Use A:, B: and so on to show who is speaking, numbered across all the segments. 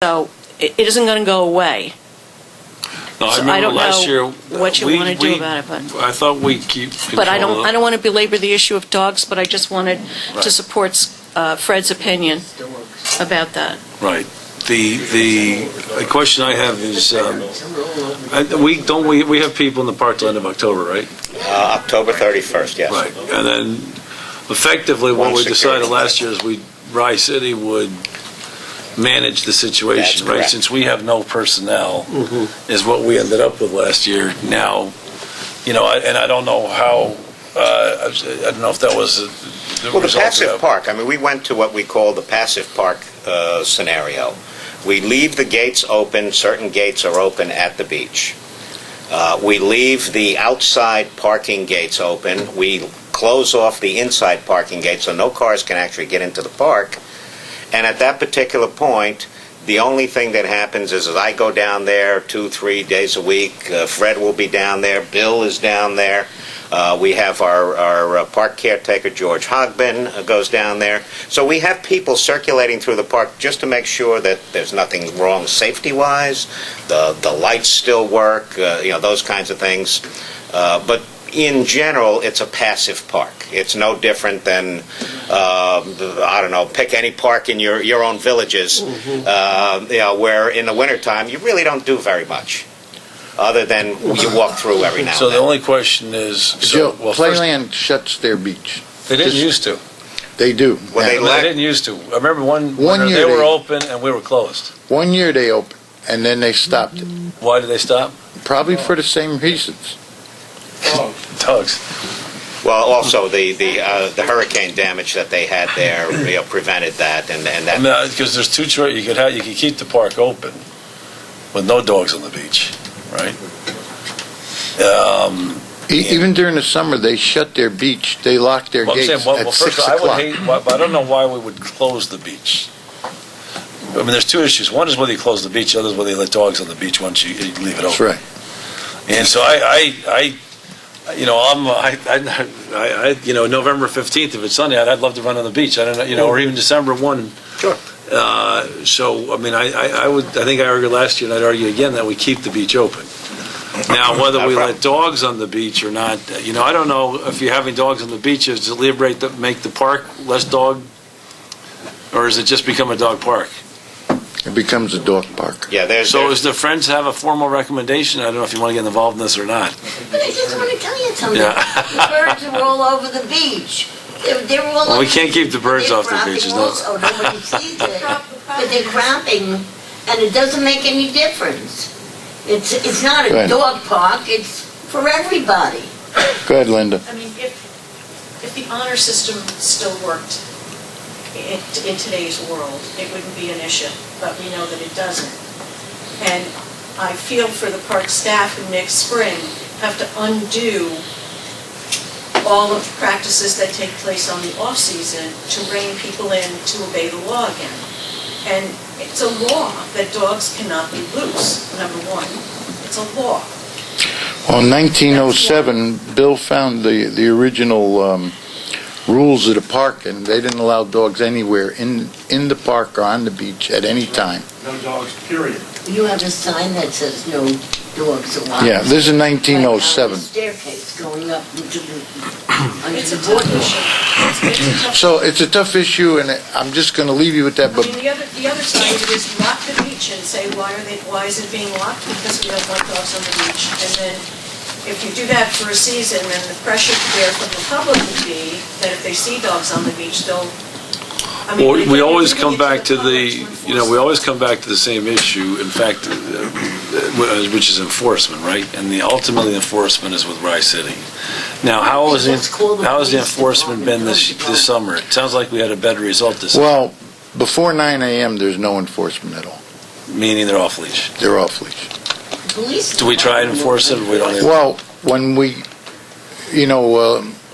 A: So it isn't going to go away.
B: No,
A: So
B: I
A: I don't
B: remember last year.
A: know what you want to do about it, but
B: I thought we'd keep control.
A: but I don't want to belabor the issue of dogs, but I just wanted
B: Right.
A: to support Fred's opinion about that.
B: Right. The question I have is, we have people in the park till end of October, right?
C: October 31st, yes.
B: Right. And then effectively what we decided last year is Rye City would manage the situation,
C: That's
B: right?
C: correct.
B: Since we have no personnel, is what we ended up with last year. Now, and I don't know how, I don't know if that was the
C: Well, the
B: result
C: passive
B: of that.
C: park, we went to what we call the passive park scenario. We leave the gates open, certain gates are open at the beach. We leave the outside parking gates open. We close off the inside parking gates so no cars can actually get into the park. And at that particular point, the only thing that happens is I go down there 2-3 days a week. Fred will be down there. Bill is down there. We have our park caretaker, George Hogbin, goes down there. So we have people circulating through the park just to make sure that there's nothing wrong safety-wise. The lights still work, those kinds of things. But in general, it's a passive park. It's no different than, pick any park in your own villages, where in the wintertime you really don't do very much, other than you walk through every now and
B: So
C: then.
B: the only question is,
D: Joe,
B: first,
D: Playland shuts their beach.
B: they didn't used to.
D: They do.
C: Well,
D: Now,
B: They didn't used to. I remember one
D: One
B: winter
D: year
B: they were
D: they-
B: open and we were closed.
D: one year they opened, and then they stopped it.
B: Why did they stop?
D: Probably for the same reasons.
B: Dogs.
C: Well, also the hurricane damage that they had there, prevented that, and that.
B: Because there's two choices. You could keep the park open with no dogs on the beach, right?
D: Even during the summer, they shut their beach. They lock their
B: Well, I'm
D: gates
B: saying,
D: at
B: well,
D: 6
B: first, I would
D: o'clock.
B: hate, but I don't know why we would close the beach. I mean, there's two issues. One is whether you close the beach. The other is whether you let dogs on the beach once you leave it open.
D: That's right.
B: And so November 15th, if it's sunny, I'd love to run on the beach. I don't know, or even December 1.
C: Sure.
B: So, I mean, I think I argued last year, and I'd argue again that we keep the beach open. Now, whether we let dogs on the beach or not, I don't know if you're having dogs on the beach, does it make the park less dog, or does it just become a dog park?
D: It becomes a dog park.
C: Yeah,
B: So does the Friends have a formal recommendation? I don't know if you want to get involved in this or not.
E: But I just want to tell you something.
B: Yeah.
E: The birds are all over the beach. They're all
B: Well,
E: over
B: we can't keep the birds
E: they're
B: off the
E: cropping
B: beaches, no.
E: also. Nobody sees it. But they're cropping, and it doesn't make any difference. It's not
D: Go
E: a
D: ahead.
E: dog park. It's for everybody.
D: Go ahead, Linda.
F: I mean, if the honor system still worked in today's world, it wouldn't be an issue, but we know that it doesn't. And I feel for the park staff who next spring have to undo all of the practices that take place on the off-season to rein people in to obey the law again. And it's a law that dogs cannot be loose, number one. It's a law.
D: Well, in 1907, Bill found the original rules of the park, and they didn't allow dogs anywhere in the park or on the beach at any time.
G: No dogs, period.
E: You have a sign that says no dogs allowed.
D: Yeah, this is 1907.
E: Like on the staircase going up into the
F: It's a
E: board.
F: tough issue. It's a tough
D: So it's a tough issue, and I'm just going to leave you with that.
F: I
D: But
F: mean, the other side of it is lock the beach and say, why is it being locked? Because we don't want dogs on the beach. And then if you do that for a season, then the pressure to bear from the public would be that if they see dogs on the beach, they'll, I mean,
B: Well,
F: again,
B: we
F: you're
B: always
F: leaving
B: come
F: it to
B: back to
F: public
B: the,
F: enforce
B: we
F: it.
B: always come back to the same issue, in fact, which is enforcement, right? And ultimately enforcement is with Rye City. Now, how has
E: Let's call the
B: the
E: police
B: enforcement been
E: department.
B: this summer? It sounds like we had a better result this summer,
D: well, before 9 a.m., there's no enforcement at all.
B: meaning they're off leash.
D: They're off leash.
E: Police
B: Do we try and enforce it, or we don't even?
D: Well, when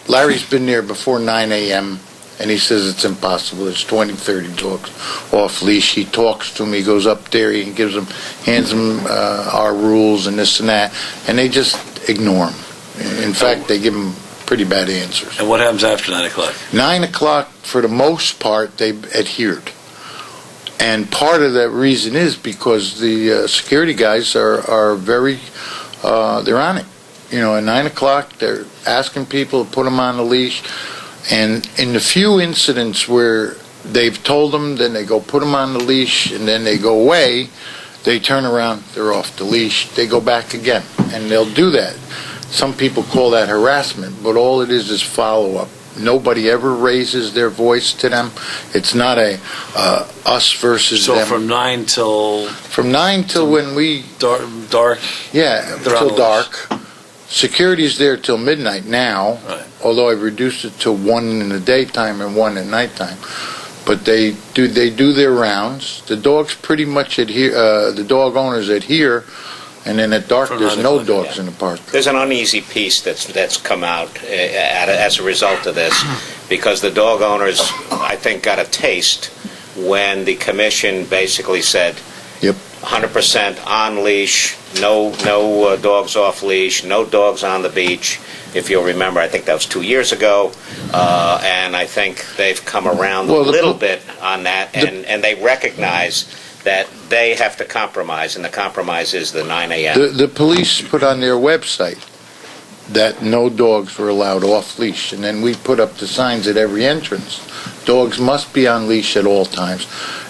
D: Larry's been there before 9 a.m., and he says it's impossible. There's 20, 30 dogs off leash. He talks to them. He goes up there. He hands them our rules and this and that, and they just ignore them. In fact, they give them pretty bad answers.
B: And what happens after 9 o'clock?
D: 9 o'clock, for the most part, they adhered. And part of that reason is because the security guys are very, they're on it. You know, at 9 o'clock, they're asking people to put them on the leash. And in the few incidents where they've told them, then they go put them on the leash, and then they go away, they turn around, they're off the leash, they go back again. And they'll do that. Some people call that harassment, but all it is follow-up. Nobody ever raises their voice to them. It's not a us versus them.
B: So from 9 till...
D: From 9 till when we...
B: Dark?
D: Yeah,
B: They're on
D: till
B: the
D: dark. Security's there till midnight now,
B: Right.
D: although I've reduced it to 1 in the daytime and 1 at nighttime. But they do their rounds. The dogs pretty much adhere, the dog owners adhere, and then at dark
B: From
D: there's
B: 9
D: no
B: o'clock,
D: dogs
C: yeah.
D: in the park.
C: There's an uneasy piece that's come out as a result of this, because the dog owners, I think, got a taste when the commission basically said,
D: Yep.
C: 100% on leash, no dogs off leash, no dogs on the beach. If you'll remember, I think that was 2 years ago, and I think they've come around a little bit on that, and they recognize that they have to compromise, and the compromise is the 9 a.m.
D: The police put on their website that no dogs were allowed off leash, and then we put up the signs at every entrance. Dogs must be on leash at all times.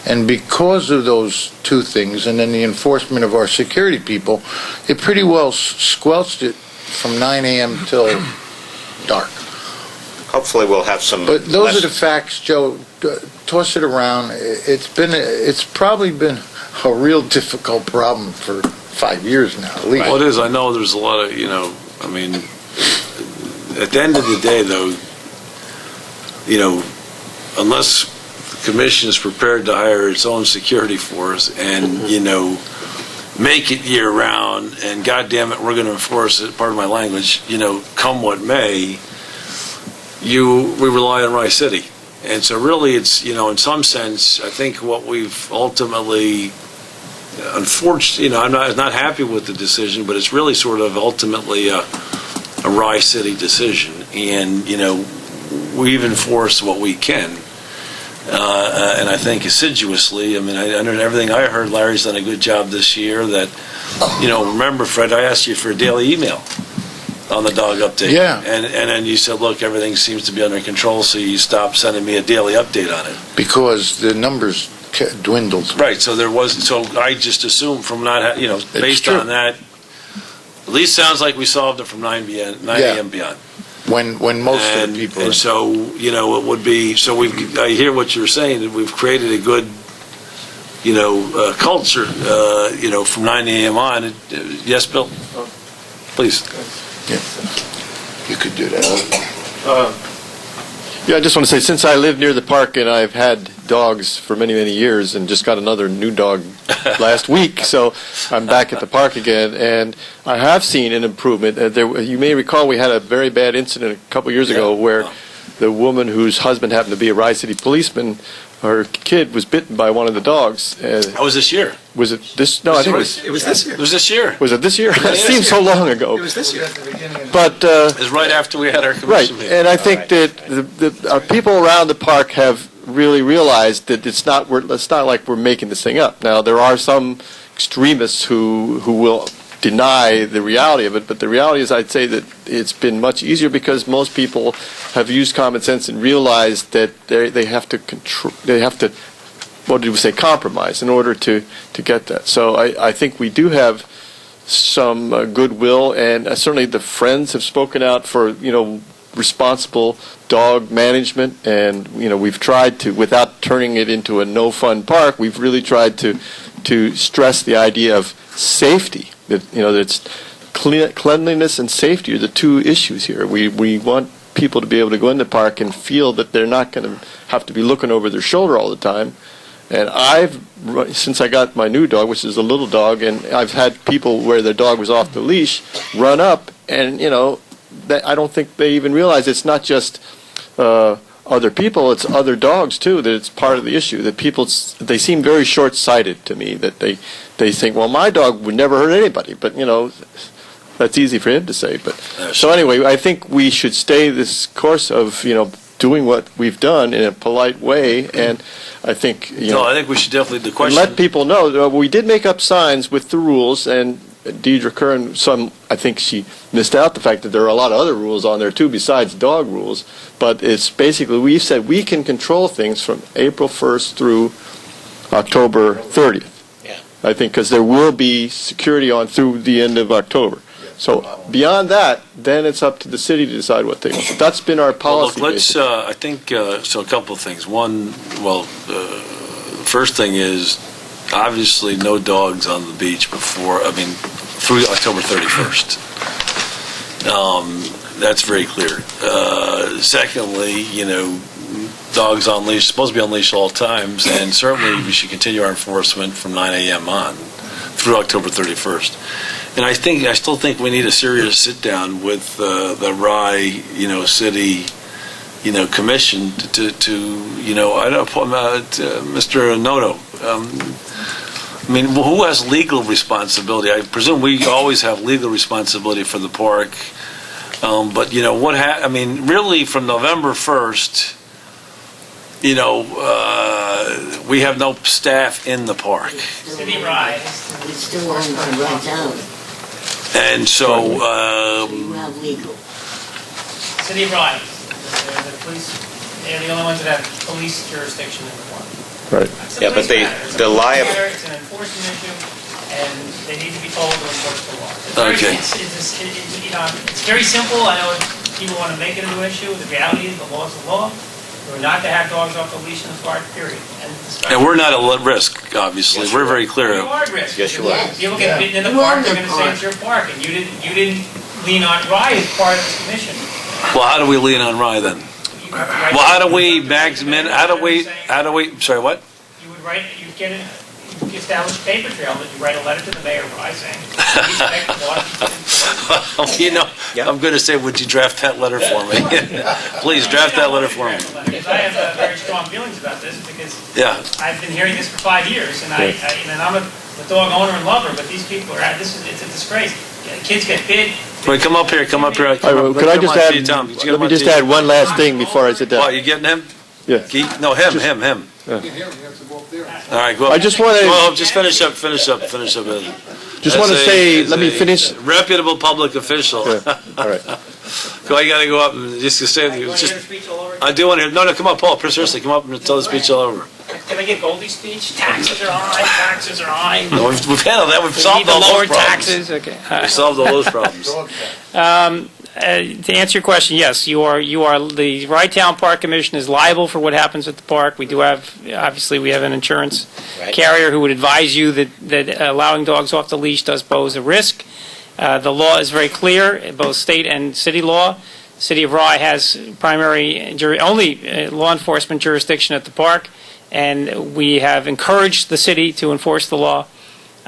D: And because of those two things, and then the enforcement of our security people, it pretty well squelched it from 9 a.m. till dark.
C: Hopefully we'll have some...
D: But those are the facts, Joe. Toss it around. It's probably been a real difficult problem for 5 years now, at least.
B: Well, it is. I know there's a lot of, I mean, at the end of the day, though, unless the commission is prepared to hire its own security force and, make it year-round, and goddamn it, we're going to enforce it, pardon my language, come what may, we rely on Rice City. And so really it's, in some sense, I think what we've ultimately, unfortunately, I'm not happy with the decision, but it's really sort of ultimately a Rice City decision. And, we've enforced what we can. And I think assiduously, I mean, under everything I heard, Larry's done a good job this year that, remember, Fred, I asked you for a daily email on the dog update.
D: Yeah.
B: And then you said, look, everything seems to be under control, so you stopped sending me a daily update on it.
D: Because the numbers dwindled.
B: Right, so I just assumed from not, based
D: true.
B: on that, at least sounds like we solved it from 9 a.m. beyond.
D: When most of the people...
B: And so, it would be, so I hear what you're saying, that we've created a good, culture, from 9 a.m. on. Yes, Bill? Please.
D: Yeah. You could do that.
G: Yeah, I just want to say, since I live near the park and I've had dogs for many, many years and just got another new dog last week, so I'm back at the park again, and I have seen an improvement. You may recall we had a very bad incident a couple years ago where the woman whose husband happened to be a Rice City policeman, her kid was bitten by one of the dogs.
B: That was this year.
G: Was it this? No, I think
H: It was this year.
B: It was this year.
G: Was it this year? It seems so long ago.
H: It was this year.
G: But
B: It was right after we had our
G: right,
B: commission meeting.
G: and I think that the people around the park have really realized that it's not like we're making this thing up. Now, there are some extremists who will deny the reality of it, but the reality is, I'd say that it's been much easier because most people have used common sense and realized that they have to what did we say, compromise in order to get that. So I think we do have some goodwill, and certainly the Friends have spoken out for, responsible dog management, and, we've tried to, without turning it into a no-fun park, we've really tried to stress the idea of safety. That, it's cleanliness and safety are the two issues here. We want people to be able to go in the park and feel that they're not going to have to be looking over their shoulder all the time. And since I got my new dog, which is a little dog, and I've had people where their dog was off the leash run up, and, I don't think they even realize it's not just other people, it's other dogs, too, that it's part of the issue. That they seem very short-sighted to me, that they think, well, my dog would never hurt anybody, but, that's easy for him to say. But so anyway, I think we should stay this course of, doing what we've done in a polite way, and I think,
B: No, I think we should definitely, the
G: and
B: question.
G: let people know, we did make up signs with the rules, and Deidre Kern, I think she missed out the fact that there are a lot of other rules on there too besides dog rules, but it's basically, we said we can control things from April 1st through October 30th.
C: Yeah.
G: I think, because there will be security on through the end of October. So beyond that, then it's up to the city to decide what they want. That's been our
B: Well,
G: policy.
B: look, let's,
G: basically.
B: I think, so a couple of things. One, first thing is, obviously, no dogs on the beach through October 31st. That's very clear. Secondly, dogs on leash, supposed to be on leash all times, and certainly we should continue our enforcement from 9 a.m. on through October 31st. And I still think we need a serious sit-down with the Rye, City, Commission to I don't, Mr. Noto. Who has legal responsibility? I presume we always have legal responsibility for the park. But really from November 1st, we have no staff in the park.
E: City Ride. It's still owned by Rye Town.
B: And so,
E: You have legal.
H: City of Rye, the police, they're the only ones that have police jurisdiction in the park.
G: Right.
H: It's a
C: Yeah, but
H: police
C: the-
H: matter. It's
C: the
H: a police
C: lia-
H: matter, it's an enforcement issue, and they need to be told to enforce the law.
B: Okay.
H: It's very simple. I know people want to make it into an issue. The reality is the law is the law. We're not to have dogs off the leash in the park, period.
B: and we're not at risk, obviously.
C: Yes,
B: we're
C: you
B: very
H: You
B: clear.
H: are at risk.
C: Yes, you are.
E: Yes.
H: People get bitten in the
E: You
H: park,
E: own
H: they're
E: the
H: going to say
E: park.
H: it's your park, and you didn't lean on Rye as part of this commission.
B: Well, how do we lean on Rye then? Well, how do we sorry, what?
H: You would write, you'd get you establish a paper trail, that you write a letter to the mayor of Rye saying, "Please make the law."
C: Yeah.
B: I'm going to say, would you draft that letter for me? Please draft that letter for me.
H: Because I have very strong feelings about this, because
B: Yeah.
H: I've been hearing this for 5 years, and I'm a dog owner and lover, but these people are, it's a disgrace. Kids get bit.
B: Wait, come up here.
G: All right, well, could I just add, let me just add one last thing before I sit
B: What,
G: down.
B: you getting him?
G: Yeah.
B: No, him. All right, go.
G: I just want to,
B: Well, just finish up.
G: just want to
B: That's
G: say,
B: a-
G: let me
B: as a
G: finish.
B: Reputable public official.
G: Yeah, all right.
B: Go, I got to go up and just to say,
H: You want to hear the
B: just,
H: speech all over?
B: I do want to hear, no, come on, Paul, seriously, come up and tell the speech all over.
H: Can I get Goldie's speech? Taxes are high, taxes are high.
B: No, we've handled that, we've
H: We need
B: solved
H: to
B: all
H: lower
B: those problems.
H: taxes, okay.
B: We solved all those problems.
H: To answer your question, yes, the Rye Town Park Commission is liable for what happens at the park. We do have, obviously, we have an insurance
C: Right.
H: carrier who would advise you that allowing dogs off the leash does pose a risk. The law is very clear, both state and city law. City of Rye has only law enforcement jurisdiction at the park, and we have encouraged the city to enforce the law.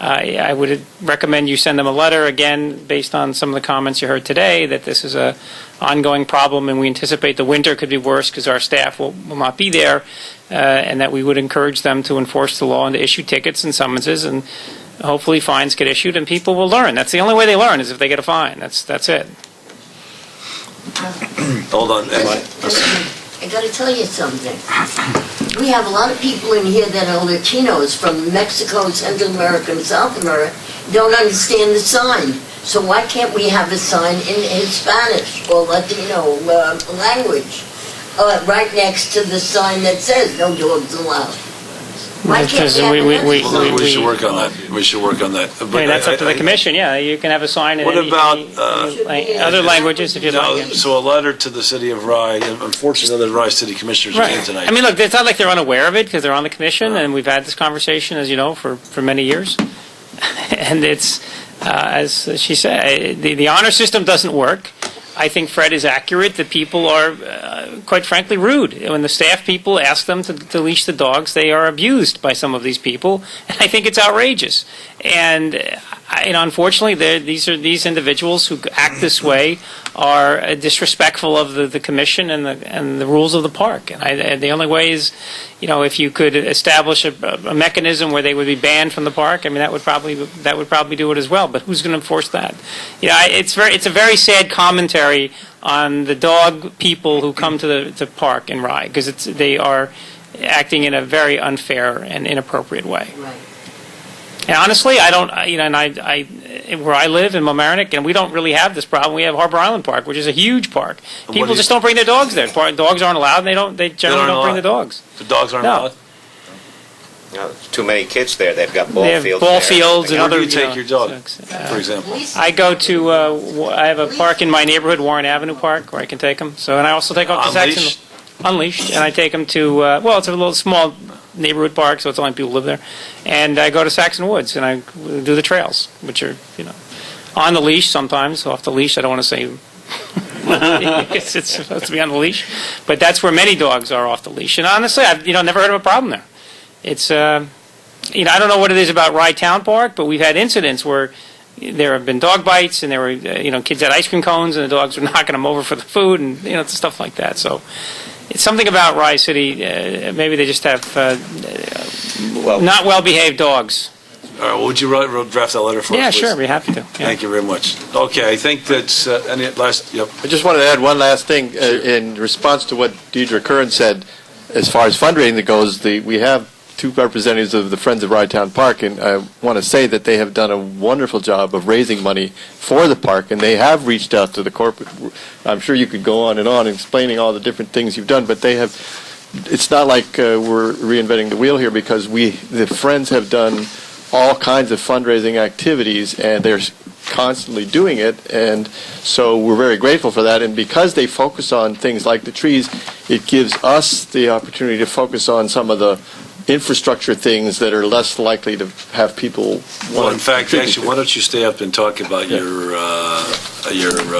H: I would recommend you send them a letter, again, based on some of the comments you heard today, that this is a ongoing problem, and we anticipate the winter could be worse because our staff will not be there, and that we would encourage them to enforce the law and to issue tickets and summonses, and hopefully fines get issued, and people will learn. That's the only way they learn, is if they get a fine. That's it.
B: Hold on.
E: I gotta tell you something. We have a lot of people in here that are Latinos from Mexico, Central America, and South America, don't understand the sign. So why can't we have a sign in Spanish or Latino language right next to the sign that says no dogs allowed? Why can't
H: Because
E: we have
H: we-
E: another
H: we-
E: sign?
B: We should work on that. We should work on that.
H: I mean, that's up to the commission, yeah. You can have a sign in
B: What
H: any-
B: about,
H: any other languages if you'd like.
B: So a letter to the city of Rye, unfortunately, the Rye City Commissioners are here
H: Right.
B: tonight.
H: I mean, look, it's not like they're unaware of it because they're on the commission, and we've had this conversation, as you know, for many years. And it's, as she said, the honor system doesn't work. I think Fred is accurate that people are, quite frankly, rude. When the staff people ask them to leash the dogs, they are abused by some of these people, and I think it's outrageous. And unfortunately, these individuals who act this way are disrespectful of the commission and the rules of the park. And the only way is, if you could establish a mechanism where they would be banned from the park. I mean, that would probably do it as well. But who's going to enforce that? It's a very sad commentary on the dog people who come to the park in Rye, because they are acting in a very unfair and inappropriate way.
E: Right.
H: And honestly, I don't, where I live in Mamaroneck, and we don't really have this problem. We have Harbor Island Park, which is a huge park. People just don't bring their dogs there. Dogs aren't allowed, and they generally don't bring the dogs.
B: The dogs aren't
H: No.
B: allowed?
C: There's too many kids there. They've got ball
H: They have
C: fields
H: ball
C: there.
H: fields and
B: Where
H: other.
B: do you take your dog,
H: so,
B: for example?
H: I go to, I have a park in my neighborhood, Warren Avenue Park, where I can take them. So, and I also take them to Saxon.
B: Unleashed?
H: Unleashed, and I take them to, it's a little small neighborhood park, so it's only people who live there. And I go to Saxon Woods, and I do the trails, which are, on the leash sometimes, off the leash. I don't want to say it's supposed to be on the leash, but that's where many dogs are off the leash. And honestly, I've never heard of a problem there. It's I don't know what it is about Rye Town Park, but we've had incidents where there have been dog bites, and there were kids had ice cream cones, and the dogs were knocking them over for the food, and stuff like that. So it's something about Rye City. Maybe they just have not well-behaved dogs.
B: All right, well, would you draft that letter for us,
H: Yeah,
B: please?
H: sure, I'd be happy to. Yeah.
B: Thank you very much. Okay, I think that's any last. Yep.
G: I just wanted to add one last thing in response to what Deidre Curran said. As far as fundraising goes, we have two representatives of the Friends of Rye Town Park, and I want to say that they have done a wonderful job of raising money for the park, and they have reached out to the corporate. I'm sure you could go on and on explaining all the different things you've done, but they have. It's not like we're reinventing the wheel here, because the Friends have done all kinds of fundraising activities, and they're constantly doing it, and so we're very grateful for that. And because they focus on things like the trees, it gives us the opportunity to focus on some of the infrastructure things that are less likely to have people want.
B: Well, in fact, actually, why don't you stay up and talk about your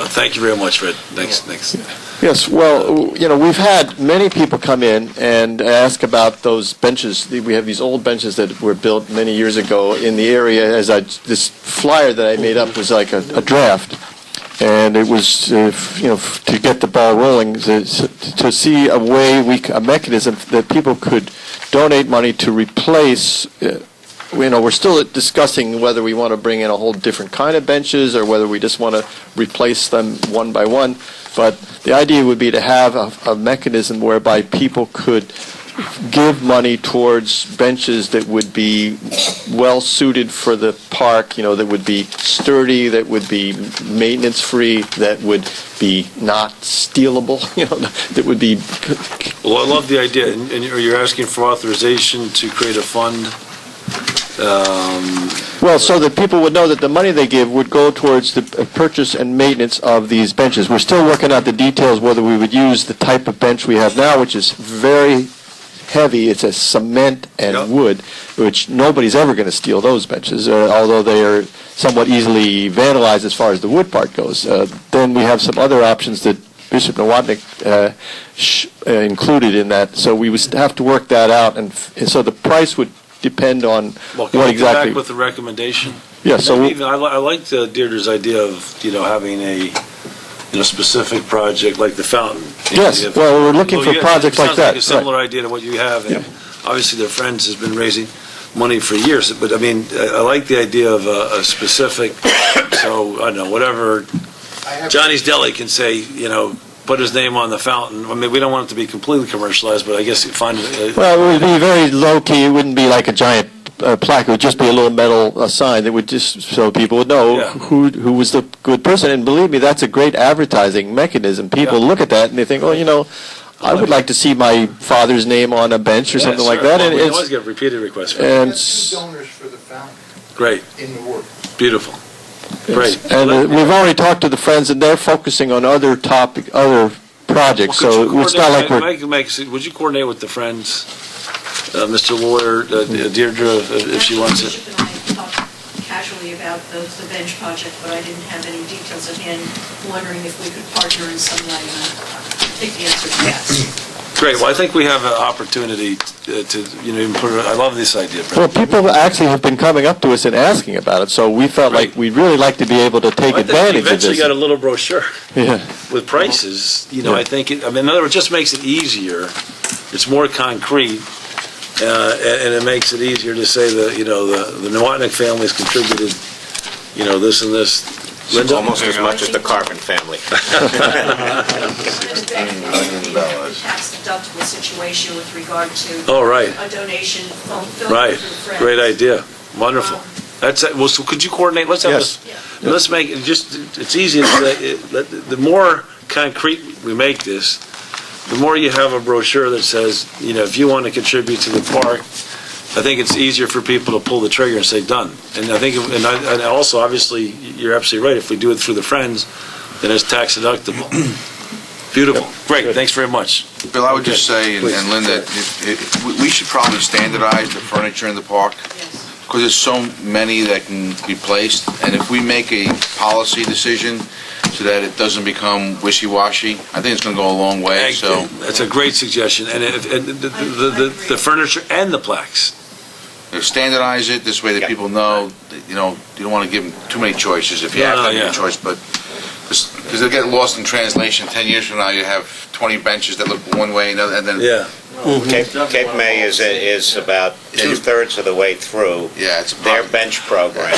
B: thank you very much, Fred. Thanks.
G: Yes, well, we've had many people come in and ask about those benches. We have these old benches that were built many years ago in the area. This flyer that I made up was like a draft, and it was to get the ball rolling, to see a mechanism that people could donate money to replace. We're still discussing whether we want to bring in a whole different kind of benches or whether we just want to replace them one by one. But the idea would be to have a mechanism whereby people could give money towards benches that would be well suited for the park, that would be sturdy, that would be maintenance free, that would be not stealable, that would be.
B: Well, I love the idea, and you're asking for authorization to create a fund.
G: Well, so that people would know that the money they give would go towards the purchase and maintenance of these benches. We're still working out the details whether we would use the type of bench we have now, which is very heavy. It's a cement and wood, which nobody's ever going to steal those benches, although they are somewhat easily vandalized as far as the wood part goes. Then we have some other options that Bishop Nowotnik included in that. So we would have to work that out, and so the price would depend on
B: what
G: exactly.
B: Come back with the recommendation.
G: Yeah. So
B: I liked Deirdre's idea of having a specific project like the fountain.
G: Yes. Well, we're looking for projects like that.
B: It sounds like a similar idea to what you have. And obviously, their Friends has been raising money for years. But I mean, I like the idea of a specific. So I don't know, whatever Johnny's Deli can say. Put his name on the fountain. I mean, we don't want it to be completely commercialized, but I guess you find it.
G: Well, it would be very low key. It wouldn't be like a giant plaque. It would just be a little metal sign that would just so people would know who was the good person. And believe me, that's a great advertising mechanism. People look at that and they think, I would like to see my father's name on a bench or something like that.
B: Well,
G: and
B: we always get repeated requests for
G: and
I: two donors for the fountain
B: great,
I: in the work.
B: beautiful. Great.
G: And we've already talked to the Friends, and they're focusing on other projects. So it's not like we're.
B: Would you coordinate with the Friends, Mr. Lawyer, Deirdre, if she wants it?
F: Bishop and I talked casually about the bench project, but I didn't have any details at hand, wondering if we could partner in some way. And I think the answer is yes.
B: Great, well, I think we have an opportunity to, even put it, I love this idea,
G: Well,
B: Brent.
G: people actually have been coming up to us and asking about it, so we felt like we'd really like to be able to take
B: I think we
G: advantage of
B: eventually
G: this.
B: got a little brochure
G: Yeah.
B: with prices,
G: Yeah.
B: I think, in other words, it just makes it easier. It's more concrete, and it makes it easier to say the Nowotnik family's contributed, this and this.
C: It's almost as much as the Carbon family.
F: Tax deductible situation with regard to
B: Oh, right,
F: a donation fulfilled
B: right.
F: through friends.
B: Great idea. Wonderful. That's it. Well, so could you coordinate? Let's have
G: Yes.
B: this. Let's make it it's easy. The more concrete we make this, the more you have a brochure that says, if you want to contribute to the park, I think it's easier for people to pull the trigger and say done. And I think, and also obviously, you're absolutely right. If we do it through the Friends, then it's tax deductible. Beautiful. Great. Thanks very much.
I: Bill, I would just say, and
B: Please.
I: Linda, we should probably standardize the furniture in the park,
F: Yes.
I: because there's so many that can be placed, and if we make a policy decision so that it doesn't become wishy-washy, I think it's going to go a long way, so.
B: That's a great suggestion. And the furniture and the plaques.
I: Standardize it, this way that people know, that, you don't want to give them too many choices if you
B: No,
I: have
B: no,
I: to give
B: yeah.
I: a choice, but, because they'll get lost in translation. 10 years from now, you have 20 benches that look one way, and then,
B: Yeah.
C: Cape May is about two-thirds of the way through
I: yeah, it's a
C: their
I: problem.
C: bench program,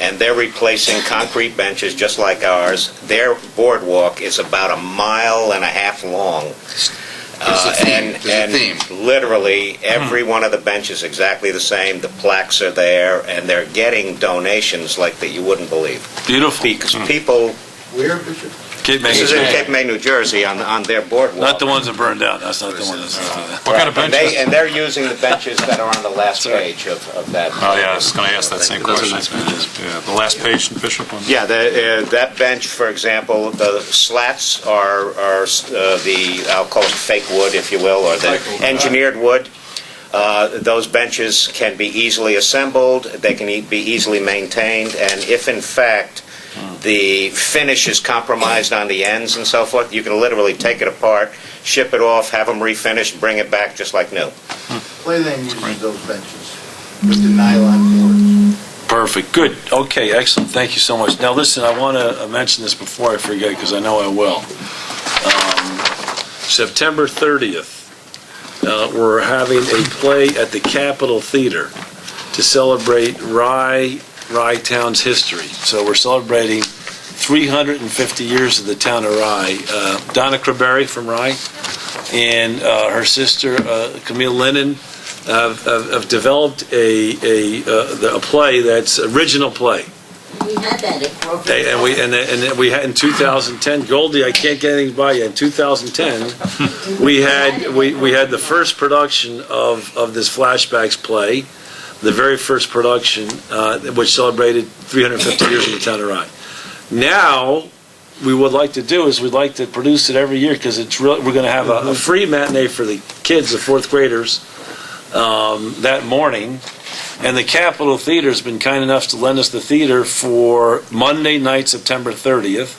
C: and they're replacing concrete benches just like ours. Their boardwalk is about 1.5 miles long.
I: There's a theme. There's a theme.
C: Literally, every one of the benches is exactly the same. The plaques are there, and they're getting donations like that you wouldn't believe.
B: Beautiful.
C: Because people,
D: Where, Bishop?
B: Cape May.
C: this is in Cape May, New Jersey, on their boardwalk.
B: Not the ones that burned down. That's not the one that's.
J: What kind of
C: And
J: benches?
C: and they're using the benches that are on the last page of that.
J: Oh, yeah, I was going to ask that same
B: Those are
J: question.
B: nice benches.
J: Yeah, the last page, Bishop, on
C: Yeah, that bench, for example, the slats are I'll call it fake wood, if you will, or the engineered wood. Those benches can be easily assembled, they can be easily maintained, and if in fact the finish is compromised on the ends and so forth, you can literally take it apart, ship it off, have them refinished, bring it back just like new.
D: Playland uses those benches with the nylon boards.
B: Perfect. Good. Okay. Excellent. Thank you so much. Now, listen. I want to mention this before I forget because I know I will. September 30th, we're having a play at the Capitol Theater to celebrate Rye Town's history. So we're celebrating 350 years of the town of Rye. Donna Craberry from Rye and her sister Camille Lennon have developed a play that's original play.
E: We had that at Brooklyn.
B: And we had in 2010, Goldie, I can't get anything by you. In 2010, we had the first production of this flashbacks play, the very first production, which celebrated 350 years in the town of Rye. Now, we would like to do is we'd like to produce it every year because we're going to have a free matinee for the kids, the fourth graders, that morning. And the Capitol Theater has been kind enough to lend us the theater for Monday night, September 30th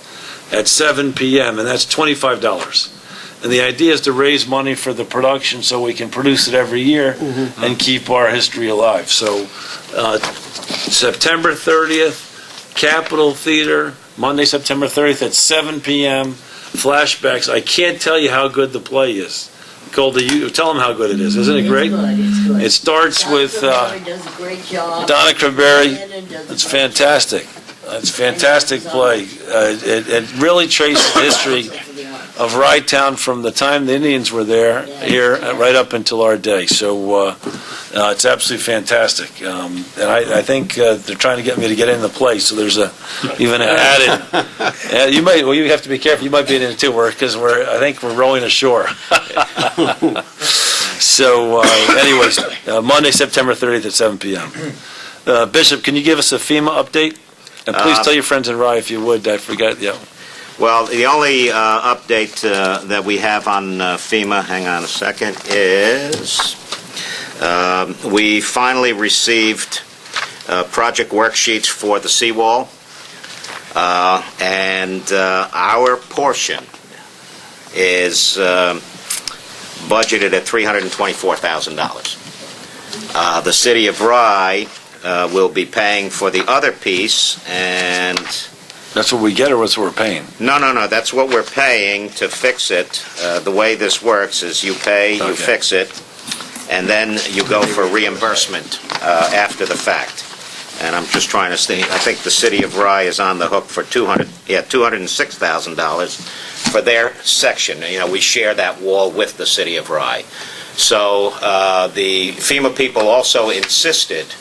B: at 7 p.m., and that's $25. And the idea is to raise money for the production so we can produce it every year and keep our history alive. So September 30th, Capitol Theater, Monday, September 30th at 7 p.m., flashbacks. I can't tell you how good the play is. Goldie, you tell them how good it is. Isn't it great?
E: It's good.
B: It starts with
E: Donna does a great job.
B: Donna Craberry.
E: Shannon does a
B: It's
E: great
B: fantastic. It's a fantastic play. It really traces the history of Rye Town from the time the Indians were there here right up until our day. So it's absolutely fantastic. And I think they're trying to get me to get in the play. So there's even an added. You have to be careful. You might be in it too, because I think we're rowing ashore. So, anyways, Monday, September 30th at 7 p.m. Bishop, can you give us a FEMA update? And please tell your friends in Rye if you would. I forgot. Yeah.
C: Well, the only update that we have on FEMA, hang on a second, is we finally received project worksheets for the seawall, and our portion is budgeted at $324,000. The city of Rye will be paying for the other piece, and
B: That's what we get, or what's what we're paying?
C: no, that's what we're paying to fix it. The way this works is you pay, you
B: Okay.
C: fix it, and then you go for reimbursement after the fact. And I'm just trying to see, I think the city of Rye is on the hook for $206,000 for their section. You know, we share that wall with the city of Rye. So the FEMA people also insisted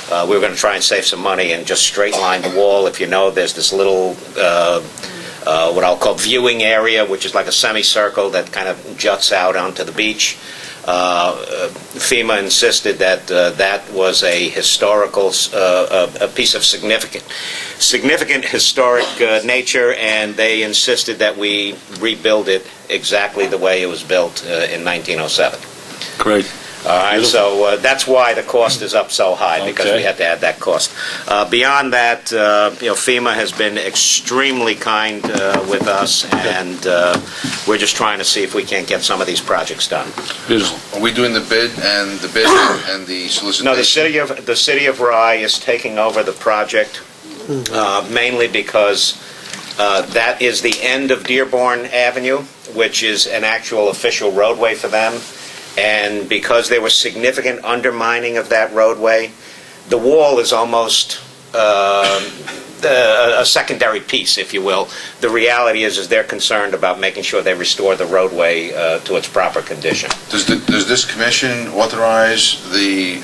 C: we were going to try and save some money and just straight line the wall. If you know, there's this little, what I'll call viewing area, which is like a semicircle that kind of juts out onto the beach. FEMA insisted that that was a historical, a piece of significant historic nature, and they insisted that we rebuild it exactly the way it was built in 1907.
B: Great.
C: All right, so that's why the cost is up so high, because
B: Okay.
C: we had to add that cost. Beyond that, FEMA has been extremely kind with us, and we're just trying to see if we can't get some of these projects done.
B: Beautiful.
I: Are we doing the bid and the solicitation?
C: No, the city of Rye is taking over the project, mainly because that is the end of Dearborn Avenue, which is an actual official roadway for them. And because there was significant undermining of that roadway, the wall is almost a secondary piece, if you will. The reality is they're concerned about making sure they restore the roadway to its proper condition.
I: Does this commission authorize the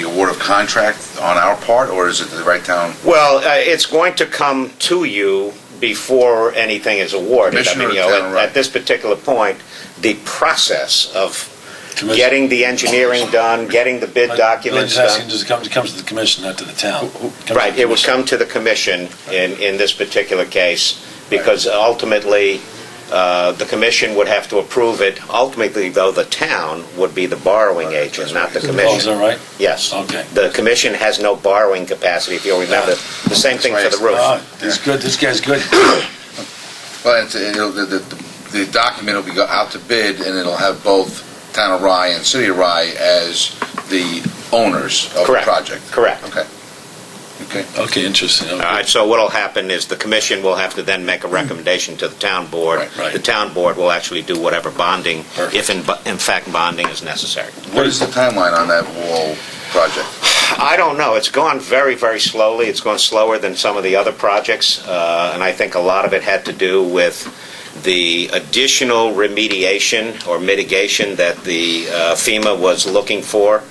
I: award of contract on our part, or is it the right town?
C: Well, it's going to come to you before anything is awarded.
I: Commission or town, right.
C: At this particular point, the process of
B: Commission.
C: getting the engineering done, getting the bid documents
B: Just asking,
C: done.
B: does it come to the commission, not to the town? Comes to
C: Right,
B: the
C: it would
B: commission.
C: come to the commission in this particular case, because ultimately, the commission would have to approve it. Ultimately, though, the town would be the borrowing agent, not the
B: Oh, is
C: commission.
B: that right?
C: Yes.
B: Okay.
C: The commission has no borrowing capacity, if you'll remember. The same thing for the roof.
B: Ah, this is good, this guy's good.
I: Well, the document will be out to bid, and it'll have both Town of Rye and City of Rye as the owners of the
C: Correct.
I: project.
C: Correct.
I: Okay.
B: Okay, interesting.
C: All right, so what'll happen is the commission will have to then make a recommendation to the town board.
B: Right.
C: The town board will actually do whatever bonding,
B: Perfect.
C: if in fact bonding is necessary.
I: What is the timeline on that wall project?
C: I don't know. It's gone very, very slowly. It's gone slower than some of the other projects, and I think a lot of it had to do with the additional remediation or mitigation that the FEMA was looking for.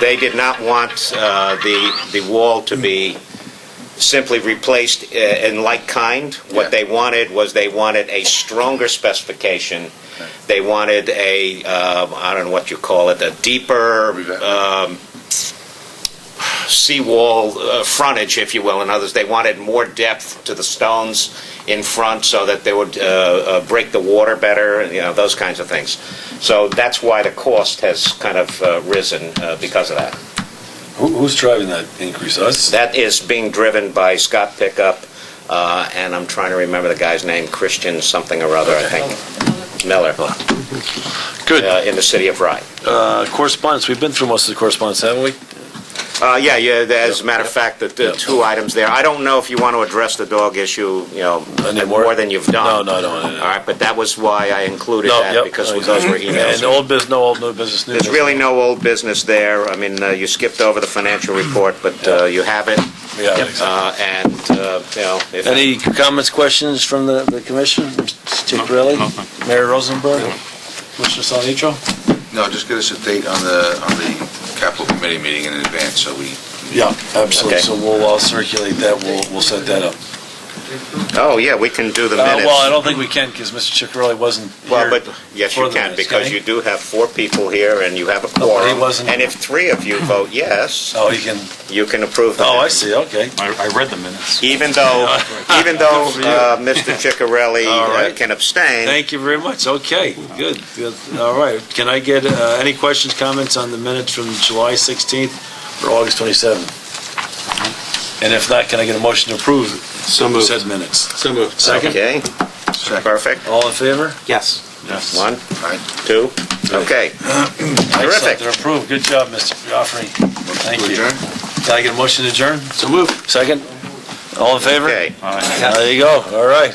C: They did not want the wall to be simply replaced in like kind. What they wanted was a stronger specification. They wanted I don't know what you call it, a deeper seawall frontage, if you will. In others, they wanted more depth to the stones in front so that they would break the water better, those kinds of things. So that's why the cost has kind of risen because of that.
B: Who's driving that increase, us?
C: That is being driven by Scott Pickup, and I'm trying to remember the guy's name, Christian something or other, I think. Miller.
B: Good.
C: In the city of Rye.
B: Correspondence, we've been through most of the correspondence, haven't we?
C: Yeah, as a matter of fact, the two items there. I don't know if you want to address the dog issue, more than you've done.
B: No.
C: All right, but that was why I included that, because those were emails.
B: And old business, no business news.
C: There's really no old business there. I mean, you skipped over the financial report, but you have it.
B: Yeah.
C: If
B: Any comments, questions from the commission? Mr. Ciccarelli? Mayor Rosenberg? Commissioner Salnitro?
I: No, just get us a date on the capital committee meeting in advance, so we...
B: Yeah, absolutely.
C: Okay.
B: So we'll circulate that, we'll set that up.
C: Oh, yeah, we can do the minutes.
B: Well, I don't think we can, because Mr. Ciccarelli wasn't here.
C: Well, but yes,
B: for
C: you
B: the
C: can,
B: minutes,
C: because
B: can he?
C: you do have 4 people here, and you have a
B: but
C: quorum.
B: he wasn't-
C: And if 3 of you vote yes,
B: Oh, he can,
C: you can approve the
B: oh, I
C: minutes.
B: see, okay.
J: I read the minutes.
C: Even though
B: Good for you.
C: Mr. Ciccarelli
B: All right.
C: can abstain.
B: Thank you very much, okay, good. All right, can I get any questions, comments on the minutes from July 16th or August 27th? And if not, can I get a motion to approve said minutes?
J: So moved.
B: Second?
C: Okay. Perfect.
B: All in favor?
K: Yes.
J: Yes.
C: 1,
I: Right.
C: 2, okay.
B: Excellent,
C: Terrific.
B: they're approved. Good job, Mr. Gioffre. Thank
I: To
B: you.
I: adjourn?
B: Can I get a motion to adjourn?
J: So move.
B: Second? All in favor?
C: Okay.
J: All right.
B: There you go, all right.